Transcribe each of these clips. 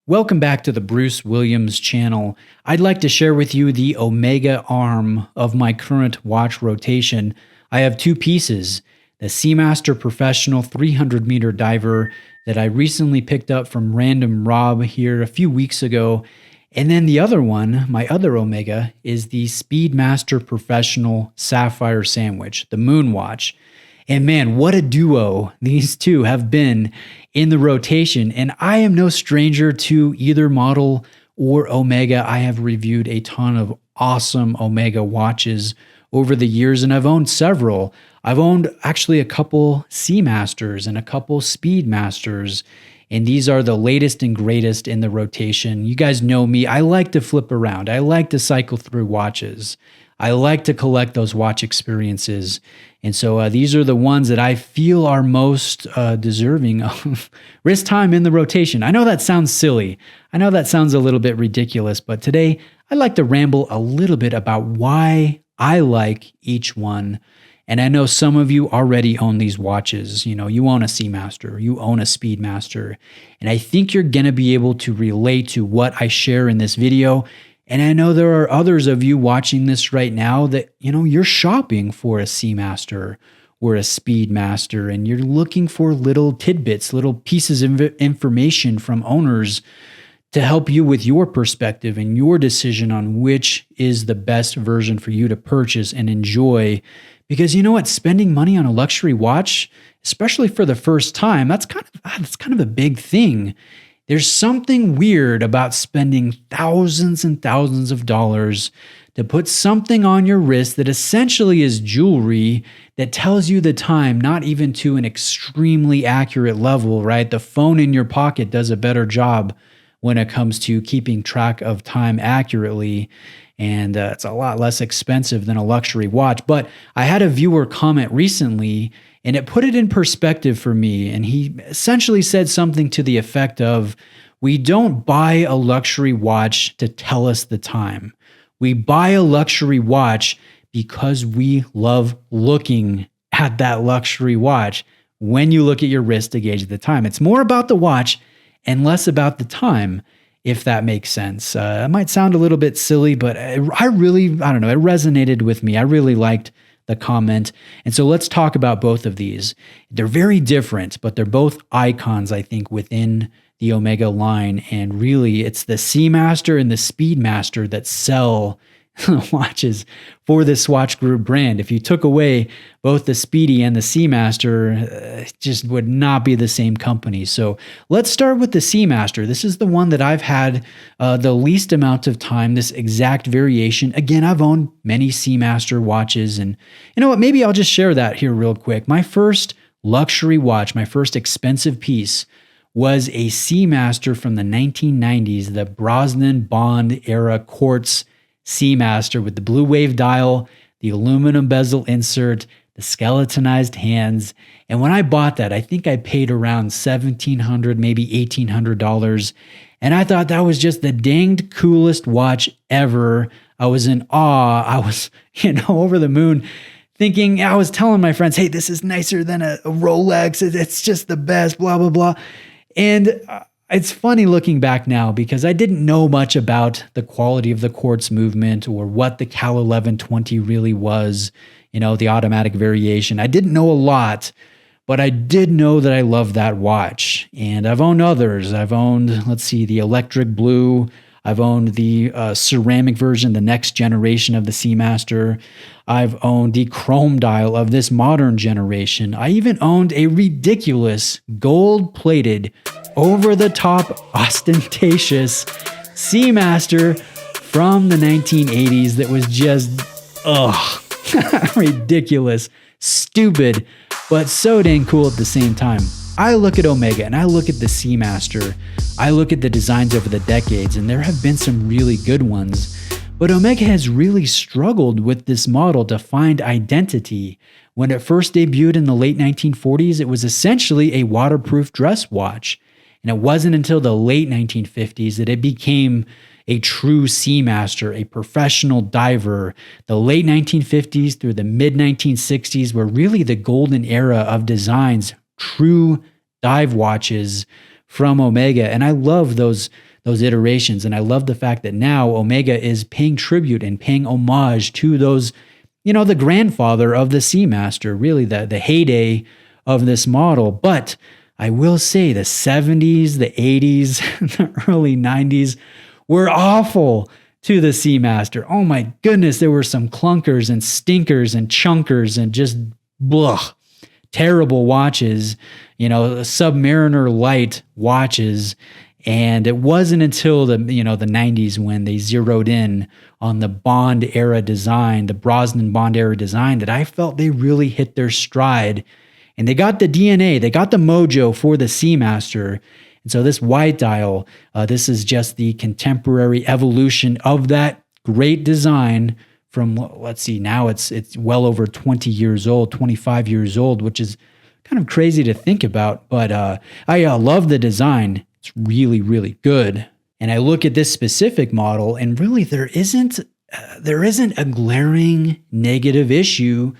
Welcome back to the Bruce Williams channel. I'd like to share with you the Omega arm of my current watch rotation. I have two pieces, the Seamaster Professional 300 meter diver that I recently picked up from Random Rob here a few weeks ago. And then the other one, my other Omega, is the Speedmaster Professional Sapphire Sandwich, the Moon Watch. And man, what a duo these two have been in the rotation. And I am no stranger to either model or Omega. I have reviewed a ton of awesome Omega watches over the years, and I've owned several. I've owned actually a couple Seamasters and a couple Speedmasters, and these are the latest and greatest in the rotation. You guys know me. I like to flip around. I like to cycle through watches. I like to collect those watch experiences. And so these are the ones that I feel are most deserving of wrist time in the rotation. I know that sounds silly. I know that sounds a little bit ridiculous, but today I'd like to ramble a little bit about why I like each one. And I know some of you already own these watches. You know, you own a Seamaster, you own a Speedmaster. And I think you're going to be able to relate to what I share in this video. And I know there are others of you watching this right now that, you know, you're shopping for a Seamaster or a Speedmaster, and you're looking for little tidbits, little pieces of information from owners to help you with your perspective and your decision on which is the best version for you to purchase and enjoy. Because you know what, spending money on a luxury watch, especially for the first time, that's kind of a big thing. There's something weird about spending thousands and thousands of dollars to put something on your wrist that essentially is jewelry that tells you the time, not even to an extremely accurate level, right? The phone in your pocket does a better job when it comes to keeping track of time accurately. And it's a lot less expensive than a luxury watch. But I had a viewer comment recently, and it put it in perspective for me. And he essentially said something to the effect of, we don't buy a luxury watch to tell us the time. We buy a luxury watch because we love looking at that luxury watch when you look at your wrist to gauge the time. It's more about the watch and less about the time, if that makes sense. It might sound a little bit silly, but I don't know, it resonated with me. I really liked the comment. And so let's talk about both of these. They're very different, but they're both icons, I think, within the Omega line. And really, it's the Seamaster and the Speedmaster that sell watches for the Swatch Group brand. If you took away both the Speedy and the Seamaster, it just would not be the same company. So let's start with the Seamaster. This is the one that I've had the least amount of time, this exact variation. Again, I've owned many Seamaster watches, and you know what, maybe I'll just share that here real quick. My first luxury watch, my first expensive piece, was a Seamaster from the 1990s, the Brosnan Bond era quartz Seamaster with the blue wave dial, the aluminum bezel insert, the skeletonized hands. And when I bought that, I think I paid around $1,700, maybe $1,800. And I thought that was just the danged coolest watch ever. I was in awe. I was, over the moon thinking, I was telling my friends, hey, this is nicer than a Rolex. It's just the best, blah, blah, blah. And it's funny looking back now because I didn't know much about the quality of the quartz movement or what the Cal 1120 really was, the automatic variation. I didn't know a lot, but I did know that I loved that watch. And I've owned others. I've owned, the electric blue. I've owned the ceramic version, the next generation of the Seamaster. I've owned the chrome dial of this modern generation. I even owned a ridiculous gold-plated, over-the-top, ostentatious Seamaster from the 1980s that was just, ridiculous, stupid, but so dang cool at the same time. I look at Omega and I look at the Seamaster. I look at the designs over the decades, and there have been some really good ones. But Omega has really struggled with this model to find identity. When it first debuted in the late 1940s, it was essentially a waterproof dress watch. And it wasn't until the late 1950s that it became a true Seamaster, a professional diver. The late 1950s through the mid 1960s were really the golden era of designs, true dive watches from Omega. And I love those those iterations. And I love the fact that now Omega is paying tribute and paying homage to those, the grandfather of the Seamaster, really the heyday of this model. But I will say the 70s, the 80s, the early 90s were awful to the Seamaster. Oh my goodness, there were some clunkers and stinkers and chunkers and just terrible watches, Submariner light watches. And it wasn't until the 90s when they zeroed in on the Bond era design, the Brosnan Bond era design, that I felt they really hit their stride. And they got the DNA, they got the mojo for the Seamaster. And so this white dial, this is just the contemporary evolution of that great design from, let's see, now it's well over 20 years old, 25 years old, which is kind of crazy to think about. But I love the design. It's really, really good. And I look at this specific model, and really there isn't a glaring negative issue,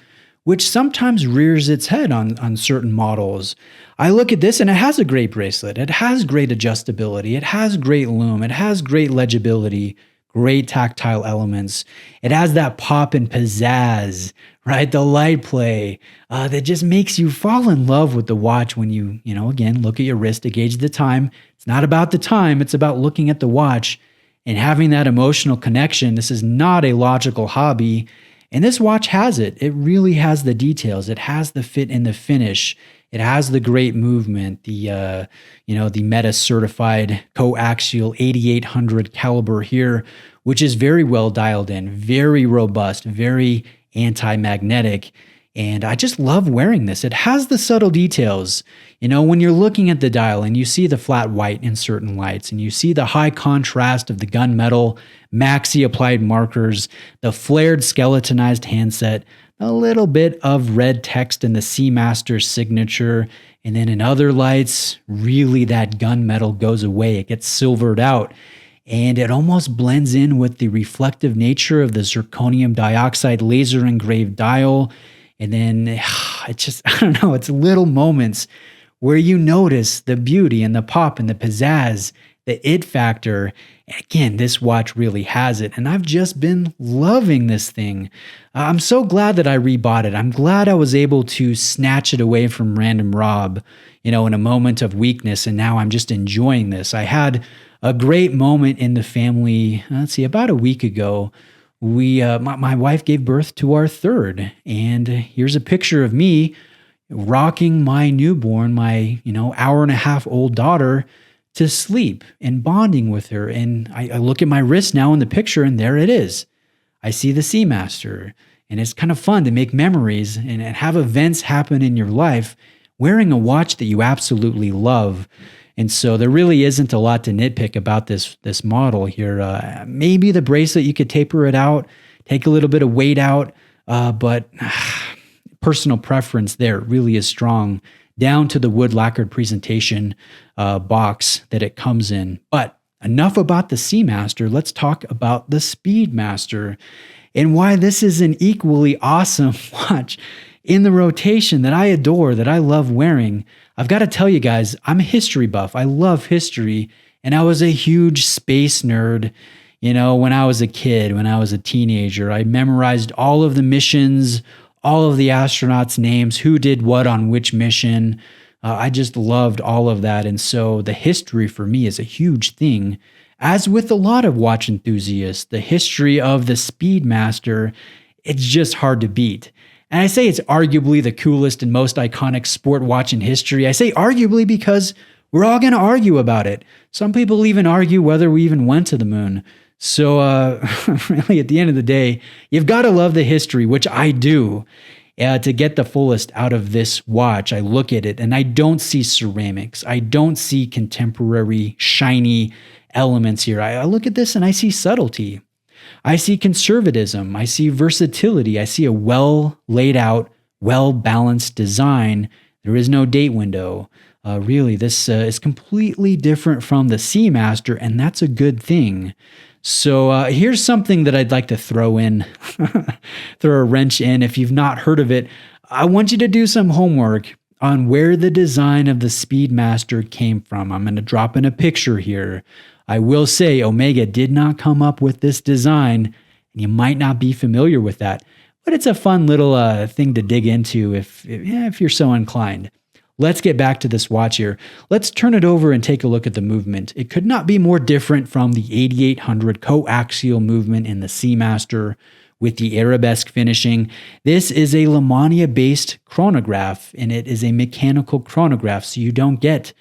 which sometimes rears its head on certain models. I look at this and it has a great bracelet. It has great adjustability. It has great lume. It has great legibility, great tactile elements. It has that pop and pizzazz, right? The light play that just makes you fall in love with the watch when you again, look at your wrist to gauge the time. It's not about the time. It's about looking at the watch and having that emotional connection. This is not a logical hobby. And this watch has it. It really has the details. It has the fit and the finish. It has the great movement, the Meta certified coaxial 8800 caliber here, which is very well dialed in, very robust, very anti-magnetic. And I just love wearing this. It has the subtle details. When you're looking at the dial and you see the flat white in certain lights and you see the high contrast of the gunmetal maxi applied markers, the flared skeletonized handset, a little bit of red text in the Seamaster signature, and then in other lights, really that gunmetal goes away. It gets silvered out. And it almost blends in with the reflective nature of the zirconium dioxide laser engraved dial. And then it's little moments where you notice the beauty and the pop and the pizzazz, the it factor. Again, this watch really has it. And I've just been loving this thing. I'm so glad that I rebought it. I'm glad I was able to snatch it away from Random Rob, in a moment of weakness. And now I'm just enjoying this. I had a great moment in the family, about a week ago. My wife gave birth to our third, and here's a picture of me rocking my newborn, my hour and a half old daughter, to sleep and bonding with her. And I look at my wrist now in the picture, and there it is. I see the Seamaster, and it's kind of fun to make memories and have events happen in your life wearing a watch that you absolutely love. And so there really isn't a lot to nitpick about this model here. Maybe the bracelet, you could taper it out, take a little bit of weight out, but personal preference there really is strong, down to the wood lacquered presentation box that it comes in. But enough about the Seamaster. Let's talk about the Speedmaster and why this is an equally awesome watch in the rotation that I adore, that I love wearing. I've got to tell you guys, I'm a history buff. I love history, and I was a huge space nerd. When I was a kid, when I was a teenager, I memorized all of the missions, all of the astronauts' names, who did what on which mission. I just loved all of that. And so the history for me is a huge thing. As with a lot of watch enthusiasts, the history of the Speedmaster, it's just hard to beat. And I say it's arguably the coolest and most iconic sport watch in history. I say arguably because we're all going to argue about it. Some people even argue whether we even went to the moon. So really, at the end of the day, you've got to love the history, which I do. To get the fullest out of this watch, I look at it and I don't see ceramics. I don't see contemporary, shiny elements here. I look at this and I see subtlety. I see conservatism. I see versatility. I see a well laid out, well balanced design. There is no date window. Really, this is completely different from the Seamaster, and that's a good thing. So here's something that I'd like to throw in, throw a wrench in. If you've not heard of it, I want you to do some homework on where the design of the Speedmaster came from. I'm going to drop in a picture here. I will say Omega did not come up with this design, and you might not be familiar with that, but it's a fun little thing to dig into if you're so inclined. Let's get back to this watch here. Let's turn it over and take a look at the movement. It could not be more different from the 8800 coaxial movement in the Seamaster with the arabesque finishing. This is a Lemania-based chronograph, and it is a mechanical chronograph, so you don't get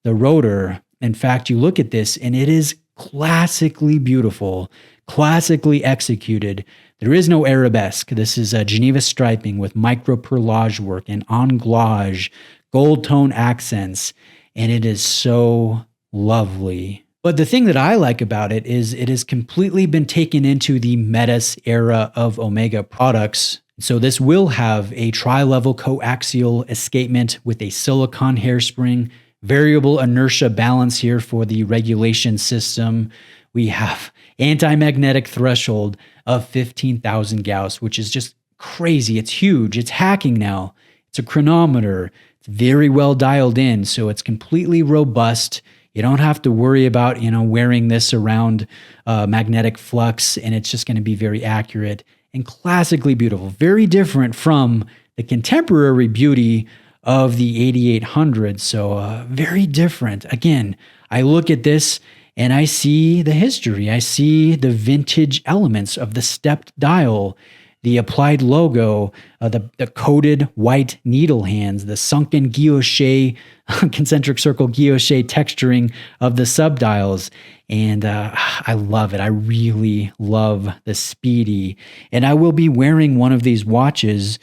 the rotor. In fact, you look at this, and it is classically beautiful, classically executed. There is no arabesque. This is a Geneva striping with micro perlage work and anglage, gold tone accents, and it is so lovely. But the thing that I like about it is it has completely been taken into the Metis era of Omega products. So this will have a tri-level coaxial escapement with a silicon hairspring, variable inertia balance here for the regulation system. We have anti-magnetic threshold of 15,000 Gauss, which is just crazy. It's huge. It's hacking now. It's a chronometer. It's very well dialed in, so it's completely robust. You don't have to worry about, wearing this around magnetic flux, and it's just going to be very accurate and classically beautiful. Very different from the contemporary beauty of the 8800. So very different. Again, I look at this and I see the history. I see the vintage elements of the stepped dial, the applied logo, the coated white needle hands, the sunken guilloche, concentric circle guilloche texturing of the subdials. And I love it. I really love the Speedy. And I will be wearing one of these watches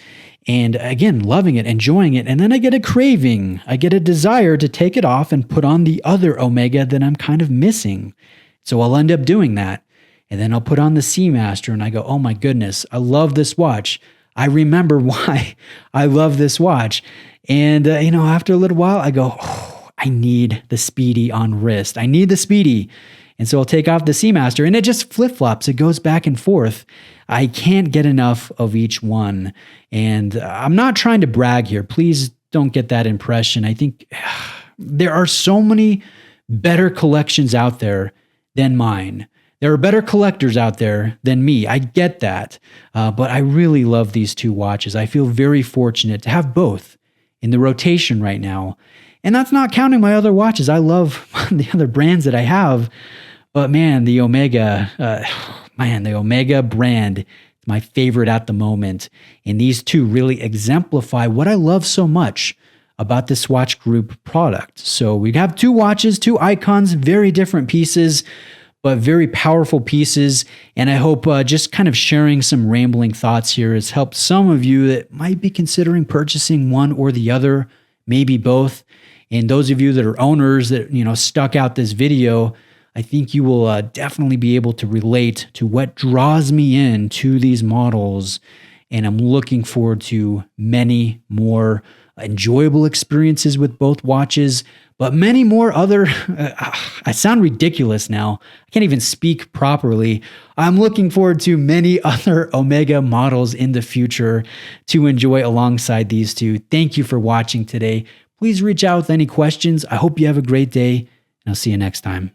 and again, loving it, enjoying it. And then I get a craving. I get a desire to take it off and put on the other Omega that I'm kind of missing. So I'll end up doing that. And then I'll put on the Seamaster and I go, oh my goodness, I love this watch. I remember why I love this watch. And, after a little while, I go, oh, I need the Speedy on wrist. I need the Speedy. And so I'll take off the Seamaster and it just flip-flops. It goes back and forth. I can't get enough of each one. And I'm not trying to brag here. Please don't get that impression. I think there are so many better collections out there than mine. There are better collectors out there than me. I get that. But I really love these two watches. I feel very fortunate to have both in the rotation right now. And that's not counting my other watches. I love the other brands that I have. But man, the Omega, the Omega brand is my favorite at the moment. And these two really exemplify what I love so much about the Swatch Group product. So we have two watches, two icons, very different pieces, but very powerful pieces. And I hope just kind of sharing some rambling thoughts here has helped some of you that might be considering purchasing one or the other, maybe both. And those of you that are owners that, stuck out this video, I think you will definitely be able to relate to what draws me in to these models. And I'm looking forward to many more enjoyable experiences with both watches, but many more other, I sound ridiculous now. I can't even speak properly. I'm looking forward to many other Omega models in the future to enjoy alongside these two. Thank you for watching today. Please reach out with any questions. I hope you have a great day, and I'll see you next time.